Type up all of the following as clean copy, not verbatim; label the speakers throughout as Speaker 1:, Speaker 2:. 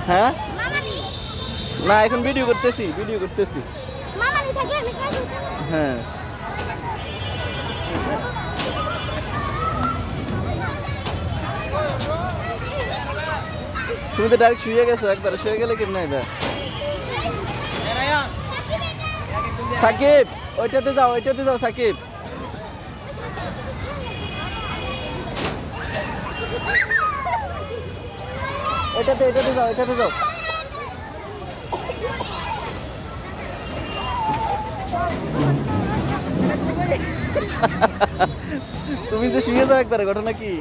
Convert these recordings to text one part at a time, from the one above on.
Speaker 1: হ্যাঁ না এখন ভিডিও করতেছি হ্যাঁ তুমি তো ডাইরেক্ট শুয়ে গেছো একবার শুয়ে গেলে কেমন হবে সাকিব ওইটাতে যাও সাকিব এটাতে যাও তুমি যে শুয়ে যাও একবারে ঘটনা কি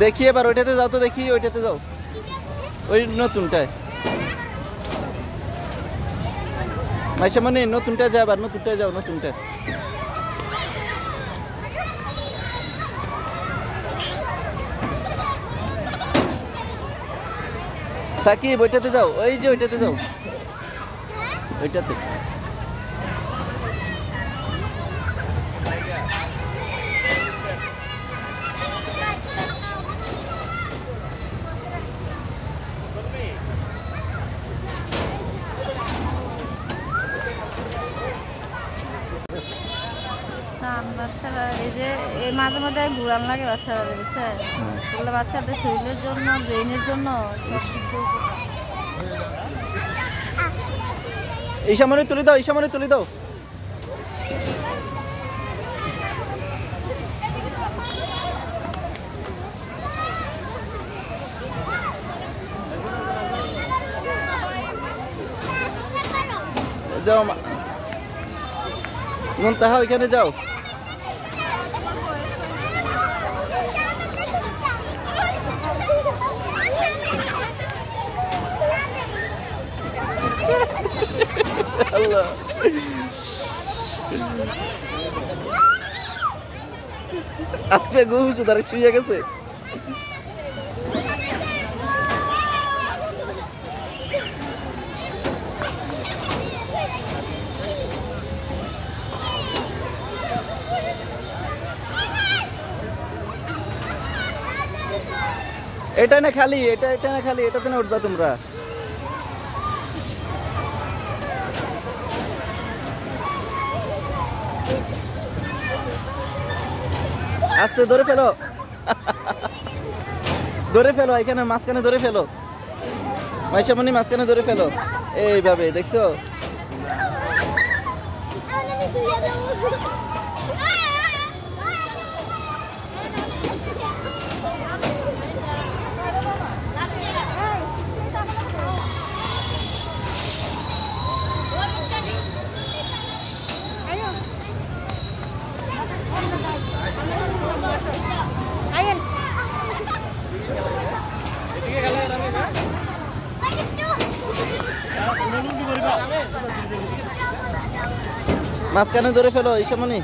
Speaker 1: দেখি এবার ওইটাতে যাও তো দেখি ওইটাতে যাও ওই নতুনটায় মাইশা মানে নতুনটায় যাও আবার নতুনটায় যাও নতুনটায় সাকিব ওইটাতে যাও ওই যে ওইটাতে যাও ওইটাতে
Speaker 2: বাচ্চারা এই যে মাঝে মাঝে ঘুরান লাগে বাচ্চারা বুঝছে এগুলো বাচ্চাদের শরীরের জন্য ব্রেনের জন্য
Speaker 1: এই সামনে তুলে দাও যাও মুনতাহা ওইখানে যাও আল্লাহ আপনি ঘুমছে তারা শুয়ে গেছে এটা না খালি এটাতে না উঠবা তোমরা আস্তে ধরে ফেলো এখানে মাঝখানে ধরে ফেলো মাইশামণি মাঝখানে ধরে ফেলো এইভাবে দেখছো মাঝখানে ধরে ফেলো ঈশামণি